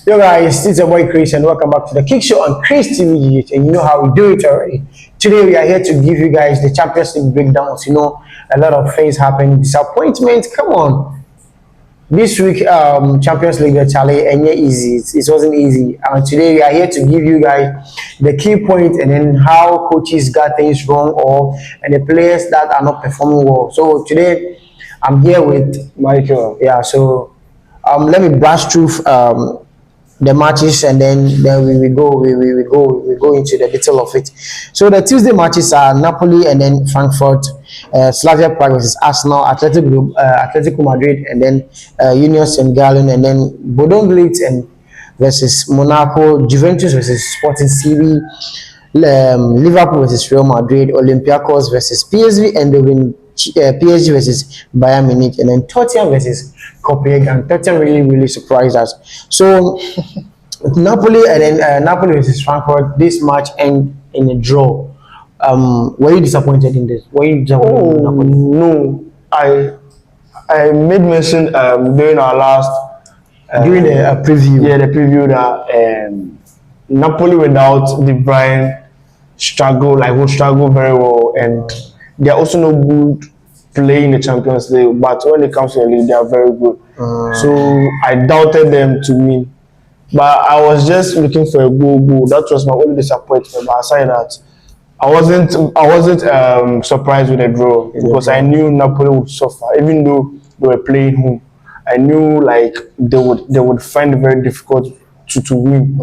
Yo guys, it's your boy Chris and welcome back to the Kick Show on Chris TV, and you know how we do it already. Today we are here to give you guys the Champions League breakdowns. You know, a lot of things happen, disappointment. Come on, this week Champions League Charlie and yeah, easy. It wasn't easy. And today we are here to give you guys the key point and then how coaches got things wrong or and the players that are not performing well. So today I'm here with Michael. Yeah, so let me brush through the matches and then we go into the detail of it. So the Tuesday matches are Napoli and then Frankfurt, Slavia Prague versus Arsenal, Atletico Madrid and then Union St. Gallen, and then Bodo Glimt and versus Monaco, Juventus versus Sporting CB, Liverpool versus Real Madrid, Olympiacos versus PSV, and PSG versus Bayern Munich, and then Tottenham versus Copenhagen. Tottenham really surprised us. So Napoli and then Napoli versus Frankfurt. This match end in a draw. Were you disappointed in this? Were you disappointed in Napoli? No, I made mention during our last during the preview. Yeah, the preview that Napoli without De Bruyne will struggle very well, and they are also no good playing the Champions League, but when it comes to the league, they are very good. So I doubted them to win, but I was just looking for a goal. That was my only disappointment. But aside that, I wasn't surprised with the draw because I knew Napoli would suffer, even though they were playing home. I knew like they would find it very difficult to win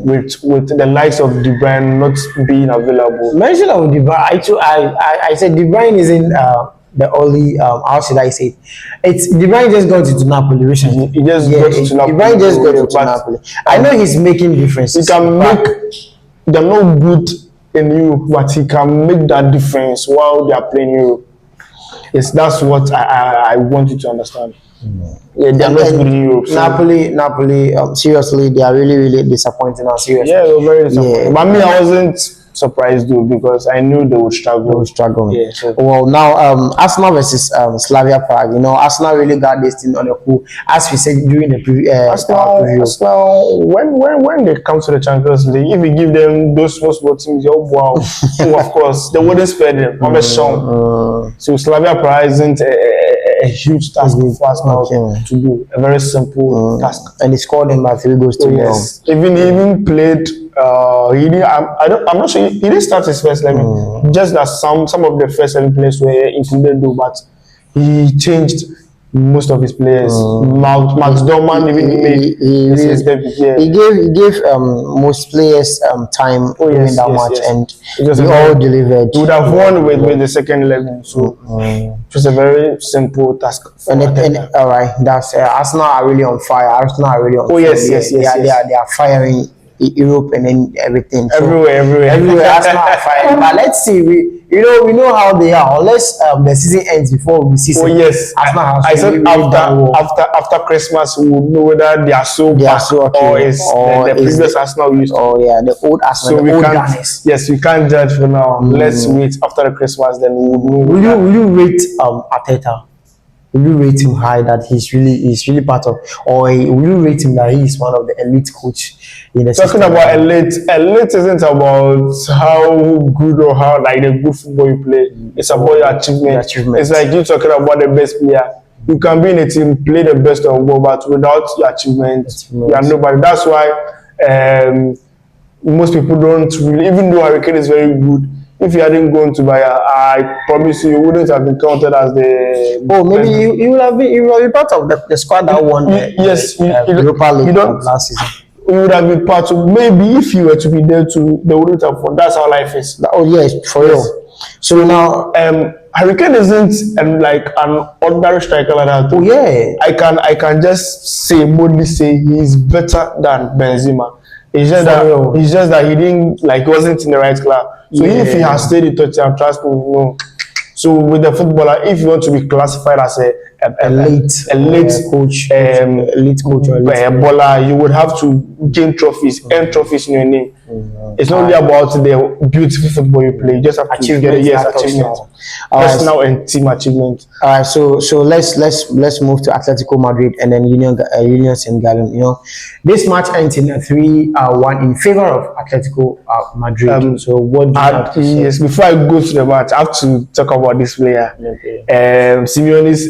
with the likes of De Bruyne not being available. Mention of De Bruyne, I said De Bruyne isn't the only how should I say it? It's De Bruyne just got into Napoli recently. He just got into Napoli. De Bruyne just got into Napoli. I know he's making difference. He can make. They're not good in Europe, but he can make that difference while they are playing Europe. That's what I want you to understand. Yeah, they're not good in Europe. So. Napoli, seriously, they are really disappointing us. Seriously. Yeah, they were very disappointing. Yeah. But me, I wasn't surprised though because I knew they would struggle. Yeah. So. Well, now Arsenal versus Slavia Prague. You know, Arsenal really got this thing on the pool, as we said during the preview. Arsenal, when they come to the Champions League, if we give them those small teams, wow, of course they wouldn't spare them. I'm sure. So Slavia Prague isn't a huge task for Arsenal to do. A very simple task. And he scored them by 3 goals to 1. Even played. I'm not sure he didn't start his first 11. Just that some of the first 11 players were included though, but he changed most of his players. Max Dorman he gave most players time during that match, and they all delivered. He would have won with the second 11. So it was a very simple task. All right, that's Arsenal are really on fire. Arsenal are really on fire. Yes. They are firing Europe and then everything. So everywhere. Arsenal are firing. But let's see. We know how they are. Unless the season ends before the season. Arsenal has I said after Christmas we will know whether they are so back or is the previous Arsenal used. The old Arsenal. So we can't judge for now. Let's wait after the Christmas, then we will know. Will you rate Arteta? Will you rate him high that he's really part of, or will you rate him that he is one of the elite coach in the Talking about elite isn't about how good or how like the good football you play. It's about your achievement. It's like you talking about the best player. You can be in a team, play the best of all, but without your achievement, you are nobody. That's why most people don't really, even though Harry Kane is very good. If you hadn't gone to Bayern, I promise you wouldn't have been counted as the. Maybe you will have been part of the squad that won. Europa League last season. You would have been part of. Maybe if you were to be there too, they wouldn't have won. That's how life is. For real. So now, Harry Kane isn't like an ordinary striker like that. I can just boldly say he's better than Benzema. It's just that he didn't wasn't in the right club. So if he has stayed in Tottenham, trust me, no. So with the footballer, if you want to be classified as a elite coach, baller, you would have to gain trophies, earn trophies in your name. It's not only about the beautiful football you play. You just have to get achievements, personal and team achievement. All right, so let's move to Atletico Madrid and then Union Saint Gallen. You know, this match ends in a 3-1 in favor of Atletico Madrid. So what do you have to say? Yes, before I go to the match, I have to talk about this player. Okay. Simeone's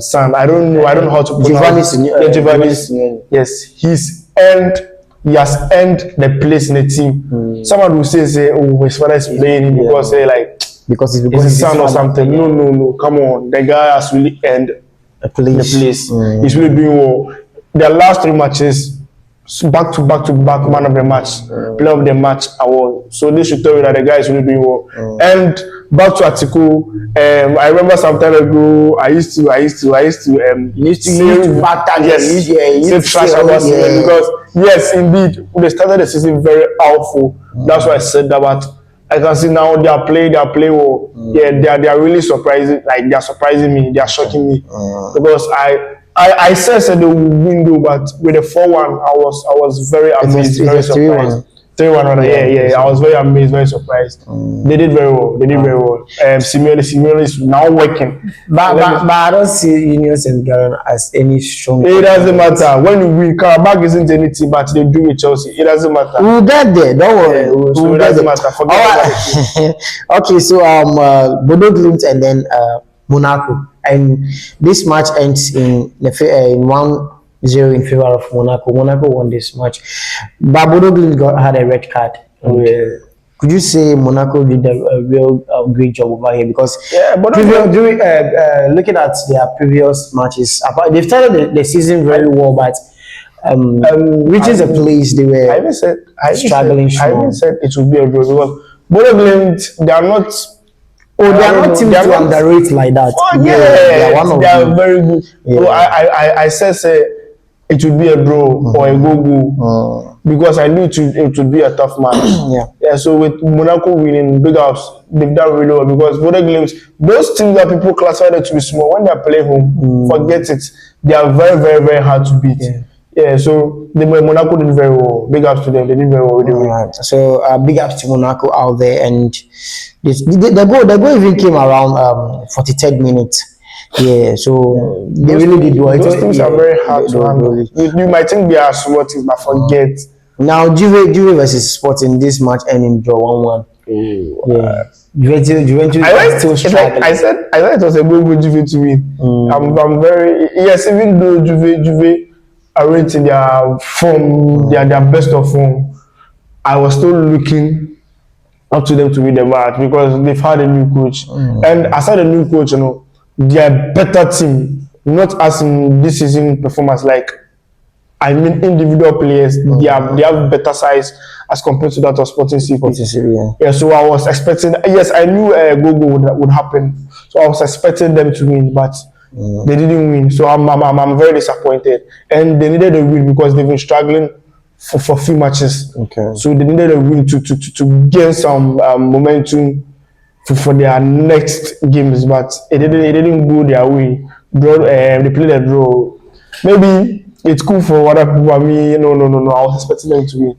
son. I don't know how to pronounce it. Giovanni. Yes, he has earned the place in the team. Someone will say, oh, his father is playing because Because he's his son or something. No, come on. The guy has really earned a place. The place. He's really doing well. Their last 3 matches, back to back, man of the match, player of the match award. So this should tell you that the guy is really doing well. And back to Atiku, I remember some time ago, I used to trash about Simeone because yes, indeed, they started the season very awful. That's why I said that. But I can see now they are playing well. Yeah, they are really surprising. Like they are surprising me. They are shocking me because I said they will win though, but with the 4-1, I was very amazed, very surprised. 3-1, yeah. I was very amazed, very surprised. They did very well. Simeone is now working. But I don't see Union Saint Gallen as any strong. It doesn't matter. When you win, Karabakh isn't anything, but they do with Chelsea. It doesn't matter. We'll get there. Don't worry. So it doesn't matter. Forget about it. Okay, so Bodo Glimt and then Monaco, and this match ends in 1-0 in favor of Monaco. Monaco won this match, but Bodo Glimt had a red card. Could you say Monaco did a real great job over here? Because looking at their previous matches, they started the season very well, but reaching the place they were struggling. I even said it would be a draw because Bodo Glimt, they are not. They are not teams to underrate like that. Oh yeah, they are very good. Yeah. So I said it would be a draw or a go because I knew it would be a tough match. Yeah. So with Monaco winning, big ups, they've done really well because Bodo Glimt, those teams that people classify them to be small, when they are playing home, forget it. They are very, very, very hard to beat. Yeah, so Monaco did very well. Big ups to them. They did very well. Right. So big ups to Monaco out there, and the goal even came around 43rd minute. Yeah, so they really did well. Those teams are very hard to handle. You might think they are small teams, but forget. Now Juve versus Sporting, this match ending draw 1-1. Yeah. Juventus still struggling. I said it was a good Juve to win. I'm very even though Juve are rating their form, their best of form, I was still looking up to them to win the match because they've had a new coach. And aside a new coach, they are better team, not as in this season performance. Like I mean, individual players, they have better size as compared to that of Sporting CP. Yeah, so I was expecting. Yes, I knew Gogo would happen, so I was expecting them to win, but they didn't win. So I'm very disappointed, and they needed a win because they've been struggling for a few matches. So they needed a win to gain some momentum for their next games, but it didn't go their way. They played a draw. Maybe it's cool for other people. I mean, no. I was expecting them to win.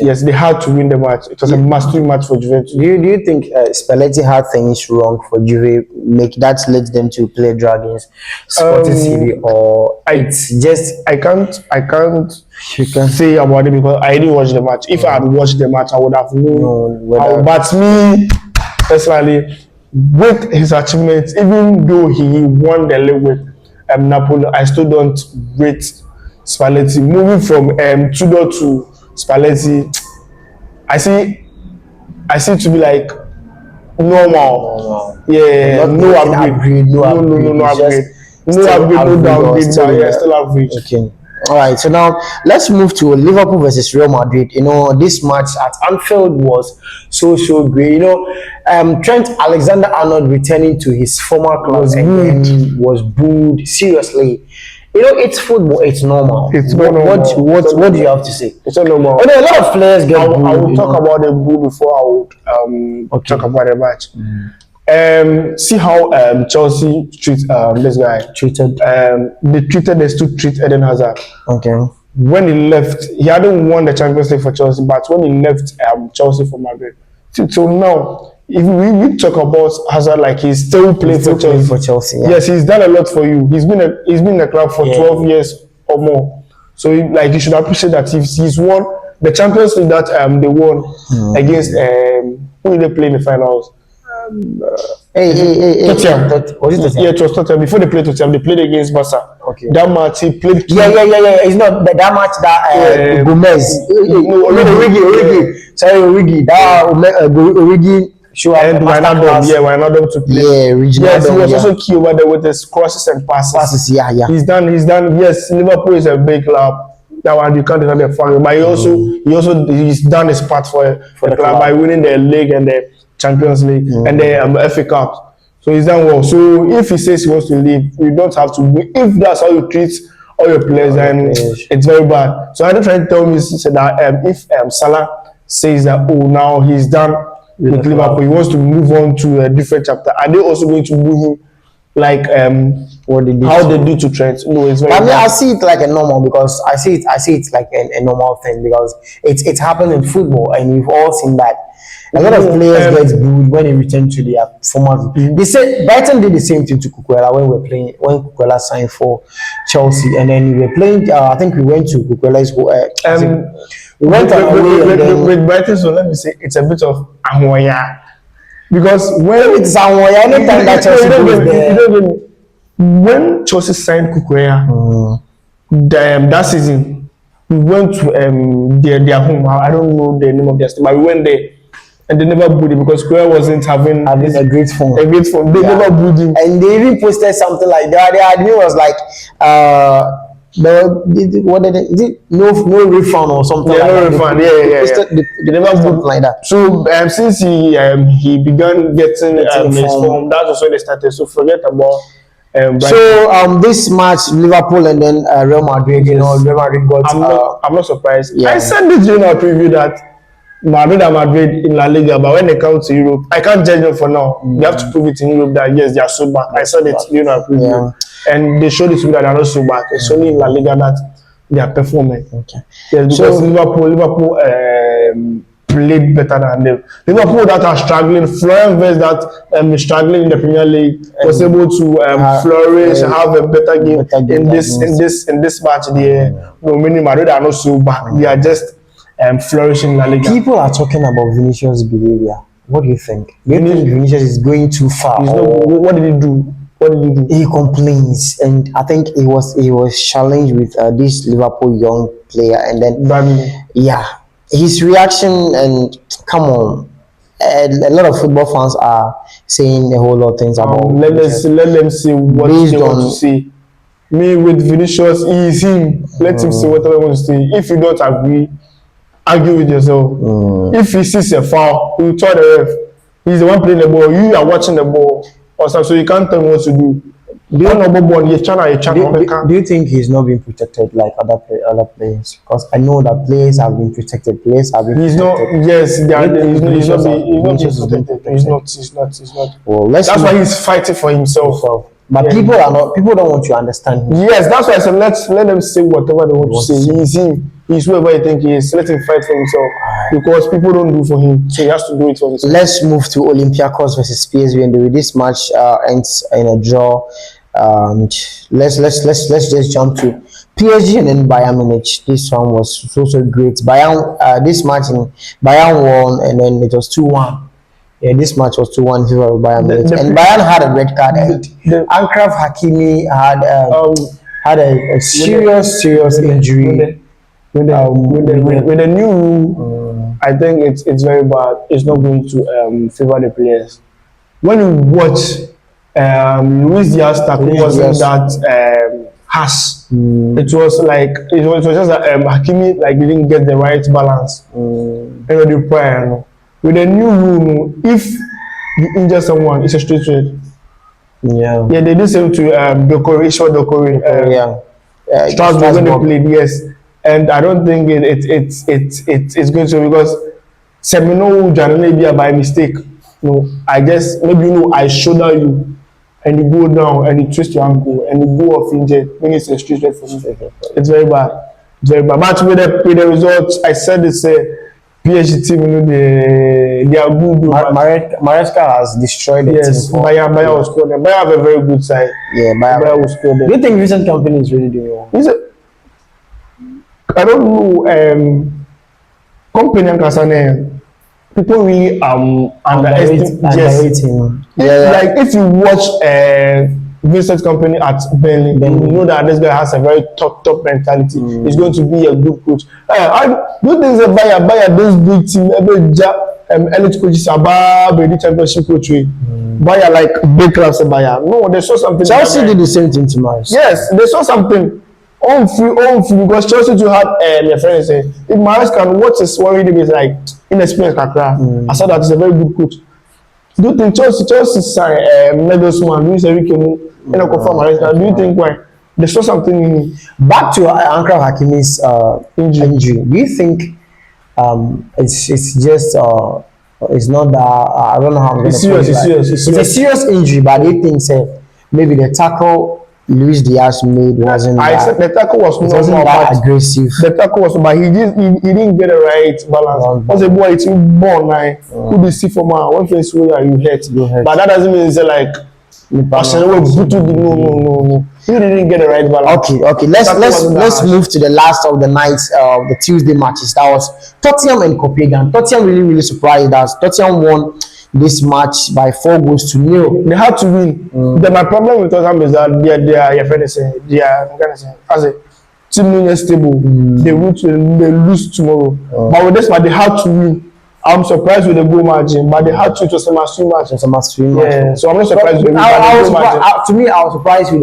Yes, they had to win the match. It was a must-win match for Juventus. Do you think Spalletti had things wrong for Juve, make that led them to play Dragons, Sporting CB, or it's just I can't say about it because I didn't watch the match. If I had watched the match, I would have known. But me personally, with his achievements, even though he won the league with Napoli, I still don't rate Spalletti. Moving from Tudor to Spalletti, I see it to be like normal. Yeah, no upgrade. No upgrade. No downgrade. Still average. Okay. All right, so now let's move to Liverpool versus Real Madrid. This match at Anfield was so great. Trent Alexander-Arnold returning to his former club was booed. Seriously, it's football. It's normal. It's normal. What do you have to say? It's not normal. A lot of players get booed. I will talk about the boo before I would talk about the match. See how Chelsea treat this guy. Treated. They still treat Eden Hazard. Okay. when he left, he hadn't won the Champions League for Chelsea, but when he left Chelsea for Madrid, till now, if we talk about Hazard, like he's still playing Still for playing Chelsea. for Chelsea. Yeah. Yes, he's done a lot for you. He's been in the club for 12 years or more. So like you should appreciate that he's won the Champions League that they won against who did they play in the finals? Hey. Tottenham. Was it Tottenham? Yeah, it was Tottenham. Before they played Tottenham, they played against Barca. Okay. That match he played. Yeah. It's not that match that Gomez. Origi. Sorry, Origi. That Origi show up. And Wijnaldum to play. Yeah, regional. Yes, he was also key over there with his crosses and passes. Yeah. He's done. Yes, Liverpool is a big club. That one you can't deny the fact. But he's done his part for the club by winning the league and the Champions League and the FA Cup. So he's done well. So if he says he wants to leave, you don't have to win. If that's how you treat all your players, then it's very bad. So I don't try to tell me that if Salah says that now he's done with Liverpool, he wants to move on to a different chapter, are they also going to move him like what they did how they do to Trent? No, it's very I mean, bad. I see it like a normal because I see it like a normal thing because it's happened in football and we've all seen that. A lot of players get booed when they return to their former. They said Brighton did the same thing to Kukuela when Kukuela signed for Chelsea, and then we were playing. I think we went to Kukuela's. We went with Brighton. So let me say, it's a bit of ahoya because when it's ahoya, anytime that Chelsea goes there. When Chelsea signed Kukuela, that season we went to their home. I don't know the name of their state, but we went there. And they never booed him because Korea wasn't having a great form. They never booed him. And they even posted something like that. The admin was like, what did it? No refund or something like no that. refund. They never booed like that. So since he began getting his form, that's also when they started. So forget about. So this match, Liverpool and then Real Madrid. You know, Real Madrid got. I'm not surprised. Yeah. I said this during our preview that Madrid in La Liga, but when they come to Europe, I can't judge them for now. They have to prove it in Europe that yes, they are so back. I said it during our preview, and they showed it to me that they are not so back. It's only in La Liga that they are performing. Okay. Yes, because Liverpool played better than them. Liverpool that are struggling, Florian Wirtz that is struggling in the Premier League was able to flourish, have a better game in this match. Meaning Madrid are not so back. They are just flourishing in La Liga. People are talking about Vinicius' behavior. What do you think? Do you think Vinicius is going too far? What did he do? He complains, and I think he was challenged with this Liverpool young player, and then his reaction and come on, a lot of football fans are saying a whole lot of things about. Let them see what they want to see. Me with Vinicius, he is him. Let him see whatever he wants to see. If you don't agree, argue with yourself. If he sees a foul, he will tell the ref. He's the one playing the ball. You are watching the ball, or something, so you can't tell him what to do. Do you think he's not being protected like other players? Because I know that players have been protected. He's not being protected. He's not. Well, that's why he's fighting for himself. But people don't want to understand him. Yes, that's why I said let them say whatever they want to say. He's him. He's whoever you think he is. Let him fight for himself. Because people don't do for him. So he has to do it for himself. Let's move to Olympiacos versus PSV, and this match ends in a draw. Let's just jump to PSG and then Bayern Munich. This one was so great. This match Bayern won, and then it was 2-1. Yeah, this match was 2-1 in favor of Bayern Munich. And Bayern had a red card. Achraf Hakimi had a serious injury. With the new rule, I think it's very bad. It's not going to favor the players. When you watch Luis Diaz tackle wasn't that harsh. It was just that Hakimi didn't get the right balance. With the new rule, if you injure someone, it's a straight red. Yeah, they did the same to Dokore. Strasbourg when they played, yes. And I don't think it's going to, because Semino generally by mistake. I shoulder you and you go down and you twist your ankle and you go off injured when it's a straight red for me. It's very bad. very bad. But with the results, I said it's a PSG team, you know, they are good. Maresca has destroyed the Yes, team. Bayer will score them. Bayer have a very good side. Yeah, Bayer will score them. Do you think Vincent Company is really doing well? I don't know. Company and Kasane, people really underrate him. Like if you watch Vincent Company at Burnley, you know that this guy has a very top mentality. He's going to be a good coach. I don't think it's a Bayer this big team, elite coaches about the championship coach. Bayer like big class of Bayer. No, they saw something. Chelsea did the same thing to Maris. Yes, they saw something. On free, because Chelsea to have my friend say if Maris can watch his worry is like inexperienced Kakra. I saw that he's a very good coach. Do you think Chelsea sign Nagelsmann, Luis Enrique, and confirm Maris? Do you think why they saw something in him? Back to Ankara Hakimi's injury. Do you think it's just it's not that I don't know how I'm going to put it. It's a serious injury, but they think maybe the tackle Luis Diaz made wasn't the tackle was not that aggressive. The tackle was, but he didn't get the right balance. As a boy, it's born now. Who do you see for man? One place where you hurt, but that doesn't mean it's like. No. He didn't get the right balance. Okay. Let's move to the last of the nights of the Tuesday matches. That was Tottenham and Copenhagen. Tottenham really surprised us. Tottenham won this match by 4-0. They had to win. My problem with Tottenham is that they are as a team is stable. They lose tomorrow. But with this match, they had to win. I'm surprised with the goal margin, but they had to. It was a must-win match. Yeah, so I'm not surprised with the goal margin. To me, I was surprised with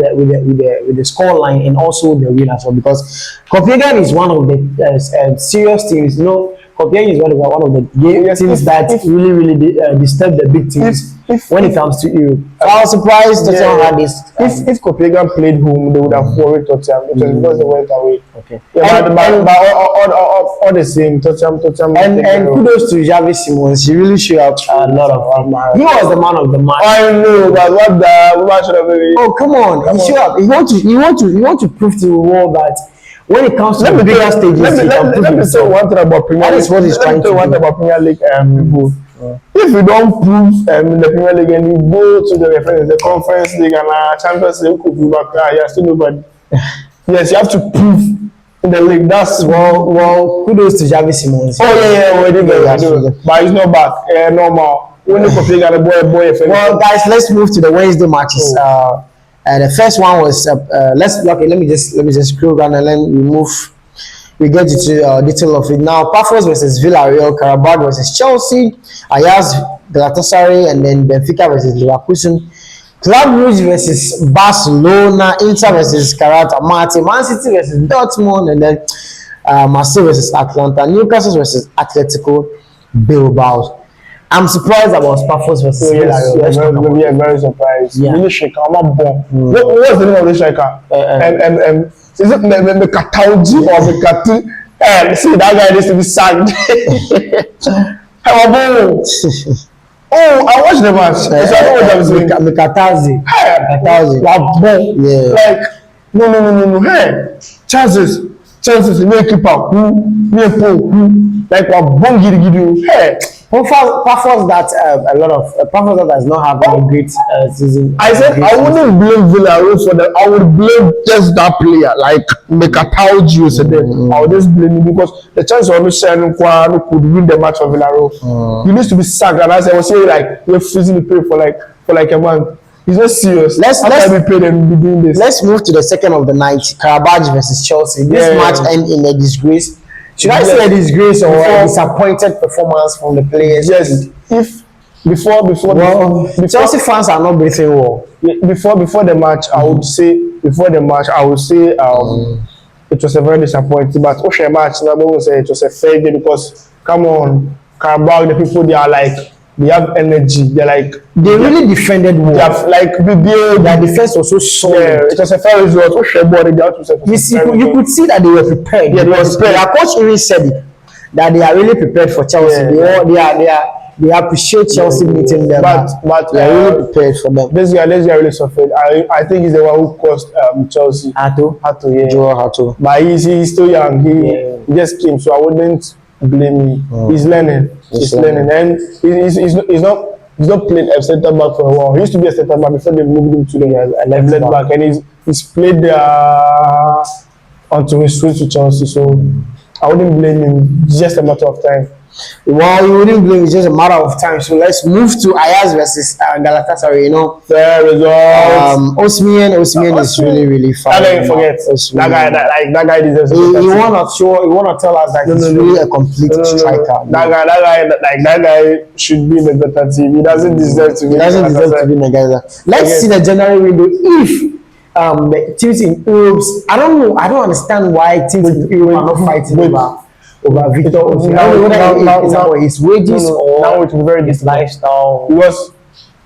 the score line and also the win as well, because Copenhagen is one of the serious teams. You know, Copenhagen is one of the teams that really disturb the big teams when it comes to Europe. So I was surprised Tottenham had this. If Copenhagen played home, they would have worried Tottenham because they went away. Okay. Yeah, but all the same, Tottenham. And kudos to Javi Simons. He really showed up a lot of. He was the man of the match. I know, but what should have been? Oh, come on! He showed up. He want to prove to the world that when it comes to the bigger stages, let me say one thing about Premier League. That is what he's trying to do. One thing about Premier League people. If you don't prove in the Premier League and you go to the Conference League and Champions League, you're still nobody. Yes, you have to prove in the league. That's well. Kudos to Javi Simons. We did but he's not back. Normal. When you compare the boy. Well, guys, let's move to the Wednesday matches. The first one was let me just scroll down and then we get into detail of it now. Pafos versus Villarreal, Karabakh versus Chelsea, Ajax Galatasaray, and then Benfica versus Leverkusen, Club Brugge versus Barcelona, Inter versus Karata Marte, Man City versus Dortmund, and then Marseille versus Atlanta, Newcastle versus Atletico Bilbao. I'm surprised about Pafos versus Villarreal. We are very surprised. Yeah. Really shaker. I'm not born. What's the name of the shaker? Is it Mekatauji or Mekatu? See, that guy needs to be sacked. Oh, I watched the match. So I know what I'm saying. Mekatazi. Yeah. Like, no. Hey, chances, me keeper, me who, like what bong giddy. Hey. Pafos that a lot of Pafos that does not have a great season. I said I wouldn't blame Villarreal for that. I would blame just that player, like Mekatauji. I would just blame him because the chance of Michel could win the match for Villarreal. He needs to be sacked, and as I was saying, like we're freezing the pay for like a month. He's not serious. Let's be paid and be doing this. Let's move to the second of the night. Karabakh versus Chelsea. This match ended in a disgrace. Should I say a disgrace or a disappointed performance from the players? Yes. If before Chelsea fans are not breathing well. Before the match, I would say it was a very disappointing. But Osha match, I won't say it was a fair game because come on, Karabakh, the people they are like. They have energy. They really defended well. They have their defense was so solid. Yeah, it was a fair result. You could see that they were prepared. Yeah, they were prepared. Their coach even said it, that they are really prepared for Chelsea. Yeah. they appreciate Chelsea meeting them. But they are really prepared for them. This guy really suffered. I think he's the one who cost Chelsea. Hato, yeah. Joel Hato. But he's still young. Yeah. He just came, so I wouldn't blame him. He's learning. He's learning, and he's not played a centre back for a while. He used to be a centre back before they moved him to the left back, and he's played until he switched to Chelsea. So I wouldn't blame him. It's just a matter of time. Well, you wouldn't blame, it's just a matter of time. So let's move to Ajax versus Galatasaray. You know, fair results. Osimhen is really fine. That guy, forget that guy deserves. He wanna tell us that he's really a complete striker. That guy should be in the better team. He doesn't deserve to be. He doesn't deserve to be in the Galatasaray. Let's see the January window if. The teams in Europe, I don't know. I don't understand why teams in Europe are not fighting over Victor Osimhen. I don't know whether it's about his wages or now it's very his lifestyle.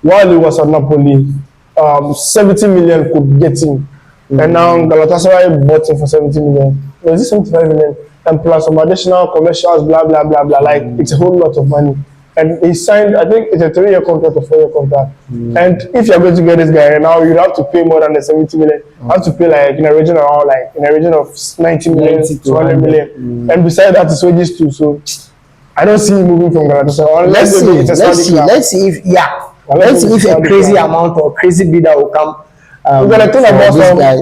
While he was at Napoli, 70 million could get him, and now Galatasaray bought him for 70 million. Was it 75 million? And plus some additional commercials, blah blah blah blah. Like it's a whole lot of money. And he signed, I think it's a 3-year contract or 4-year contract. And if you're going to get this guy now, you have to pay more than the 70 million. You have to pay like in a region of 90 million, 200 million. And besides that, it's wages too. So I don't see him moving from Galatasaray. Let's see if a crazy amount or crazy bidder will come. We're gonna talk about this guy,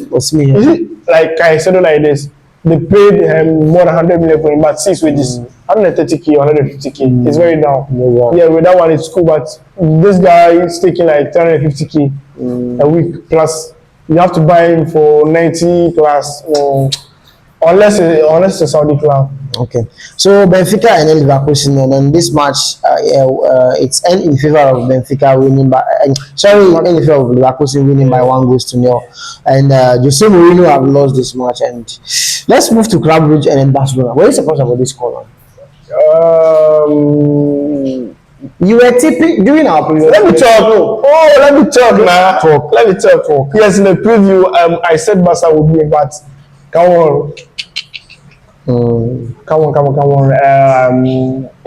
Osimhen. Is it like I said it like this? They paid him more than 100 million for him, but 6 wages, 130k, 150k. It's very down. Yeah, with that one it's cool, but this guy is taking like 350k a week plus. You have to buy him for 90 plus, unless it's a Saudi club. Okay, so Benfica and Leverkusen, and this match, it's end in favor of Benfica winning by. End in favor of Leverkusen winning by 1-0, and Jose Mourinho have lost this match. And let's move to Club Brugge and then Barcelona. What are you supposed about this call? You were tipping during our preview. Let me talk. Let me talk. Let me talk. Yes, in the preview, I said Barca would win, but come on. Come on.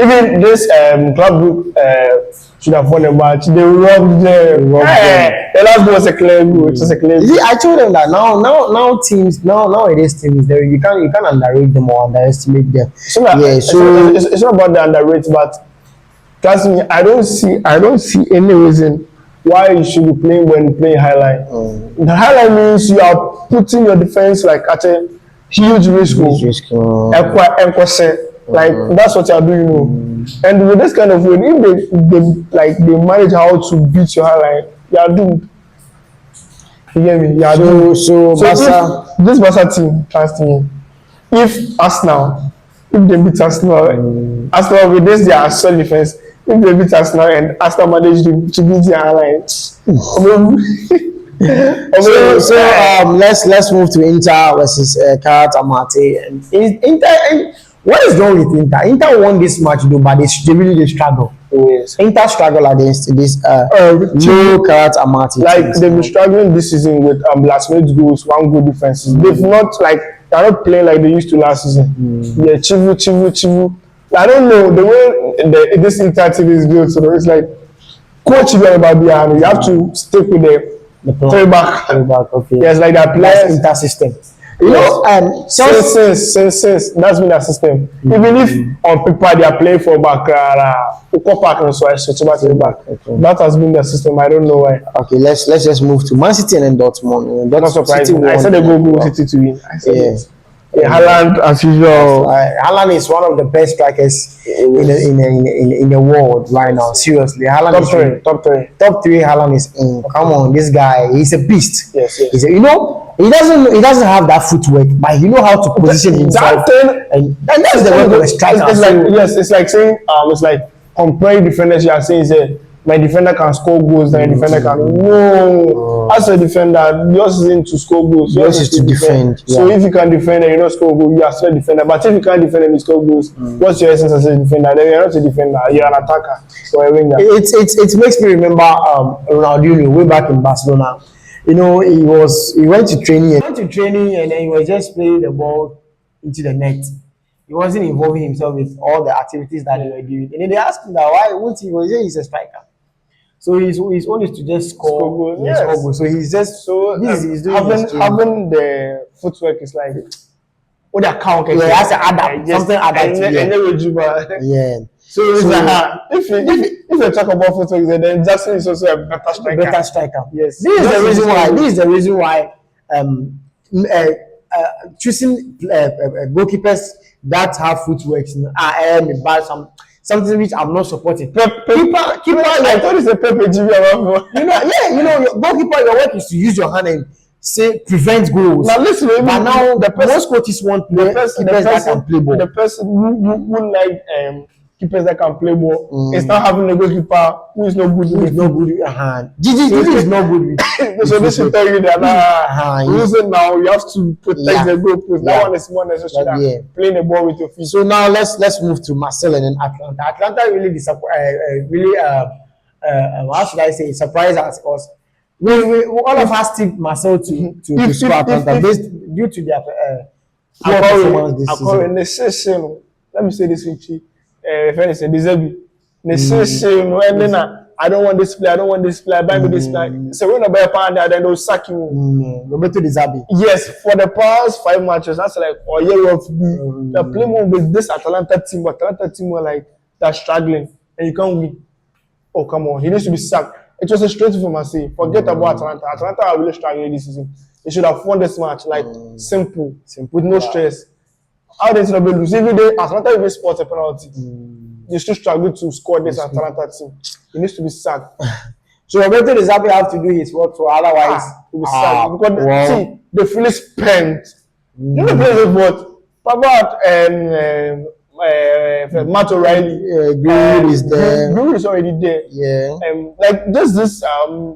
Even this Club should have won the match. They robbed them. The last goal was a clear goal. It was a clear goal. I told them that nowadays teams you can't underrate them or underestimate them. It's not about the underrate, but trust me, I don't see any reason why you should be playing when you play highlight. The highlight means you are putting your defense like at a huge risk. Like that's what you are doing, And with this kind of win, if they manage how to beat your highlight, you are doomed. You get me? You are doomed. So this Barca team, trust me, if they beat Arsenal, Arsenal with this their solid defense, if they beat Arsenal and Arsenal manage to beat their highlight. Let's move to Inter versus Karat Amate. And Inter, what is wrong with Inter? Inter won this match though, but they really struggle. Yes. Inter struggle against this low Karat Amate. Like they've been struggling this season with last minute goals, 1 goal defenses. They've not they're not playing like they used to last season. Yeah, chivu. I don't know the way this Inter team is built. So it's like coach you have to stick with the 3 back. Okay. Yes, like that players Inter system. You know, since that's been their system. Even if on paper they are playing for back, that has been their system. I don't know why. Okay, let's just move to Man City and then Dortmund. Not surprising. I said they go City to win. Haaland as usual. Haaland is one of the best strikers in the world right now. Seriously, Haaland top three. Haaland is in. Come on, this guy, he's a beast. Yes. He doesn't have that footwork, but he knows how to position himself. And that's the work of a striker. It's like saying it's like comparing defenders. You are saying my defender can score goals, then a defender can. No, as a defender, yours isn't to score goals. Yours is to defend. So if you can defend and you don't score goals, you are still a defender. But if you can't defend and you score goals, what's your essence as a defender? Then you're not a defender. You're an attacker or a winger. It makes me remember Ronaldinho way back in Barcelona. He went to training and then he was just playing the ball into the net. he wasn't involving himself with all the activities that they were doing. And then they asked him that why won't he? Was he's a striker. So his own is to just Score score, goals, yes, score yes. goals. So he's just So this is he's doing his training. having the footwork is like what that count. Yeah, that's an adapt, something adapt. Yeah. Yeah. So it's if you talk about footwork, then Jackson is also a better striker. Better striker. Yes. This is the reason why. This is the reason why choosing goalkeepers that have footwork bad something which I'm not supporting. Keeper, I thought it's a Pepe GB. Your goalkeeper, your work is to use your hand and say prevent goals. Now listen, but now most coaches want keepers that can play ball. The person who like keepers that can play ball is not having a goalkeeper who is not good. Who is not good with a hand. Gigi is not good with. So this should tell you that losing now you have to protect the goal post. That one is more necessary than playing the ball with your feet. So now let's move to Marseille and then Atlanta. Atlanta really really how should I say surprised us because we all of us tipped Marseille to score Atlanta based due to their poor performance this season. The session, let me say this in Chi. If anything, deserve the session when then I don't want this player, buy me this player. So when I buy a pound, then they'll sack you. Roberto De Zerbi. Yes, for the past 5 matches, that's like year of the play more with this Atalanta team, but Atalanta team were like they're struggling and you can't win. Oh come on, he needs to be sacked. It was a straight for Marseille. Forget about Atalanta. Atalanta are really struggling this season. They should have won this match like simple, with no stress. How they not be lose? Even they Atalanta even spot a penalty. They still struggle to score this Atalanta team. He needs to be sacked. So Roberto De Zerbi have to do his work, so otherwise he will be sacked. Because see, they fully spent. You know the players with what? About Matt O'Reilly. Greenwood is there. Greenwood is already there. Yeah. Like just this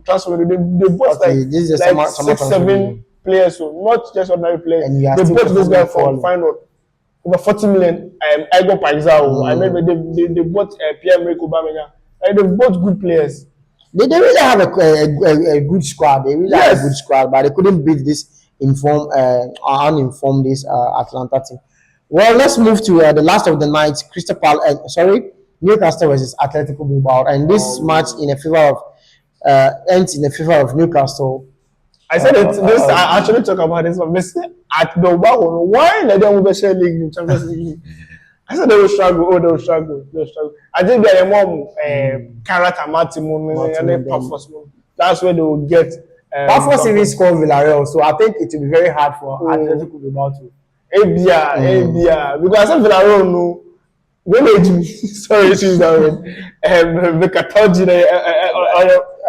transfer, they bought this is like 6-7 players, so not just ordinary players. And they bought this guy from final over 40 million. Ego Paixão. I remember they bought Pierre-Emerick Aubameyang. They bought good players. They really have a good squad. They really have a good squad, but they couldn't beat this uninformed this Atlanta team. Well, let's move to the last of the night. Newcastle versus Atletico Bilbao, and this match in a favor of ends in the favor of Newcastle. I said I actually talk about this one. At Bilbao, why they don't win the league in Champions League? I said they will struggle. They will struggle. I think they are more character Martimon and then Pafos. That's where they will get. Pafos even scored Villarreal, so I think it will be very hard for Atletico Bilbao to. Ebia, because I said Villarreal no. When they do, sorry, she's that word. The Kataji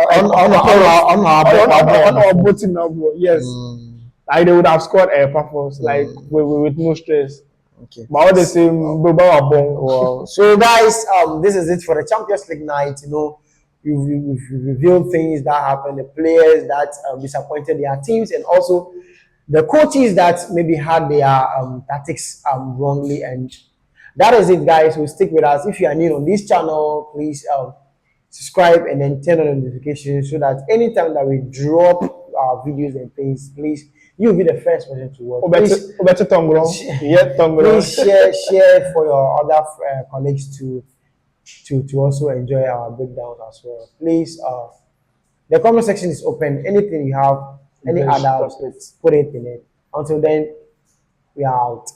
on our boating now, bro. Yes, like they would have scored a performance like with no stress. Okay. But all the same, Wow. So guys, this is it for the Champions League night. You know, we've revealed things that happened, the players that disappointed their teams, and also the coaches that maybe had their tactics wrongly. And that is it, guys. So stick with us. If you are new on this channel, please subscribe and then turn on notifications so that anytime that we drop our videos and things, please, you'll be the first person to watch. Please share for your other colleagues to also enjoy our breakdowns as well. Please, the comment section is open. Anything you have, any adults, put it in it. Until then, we are out.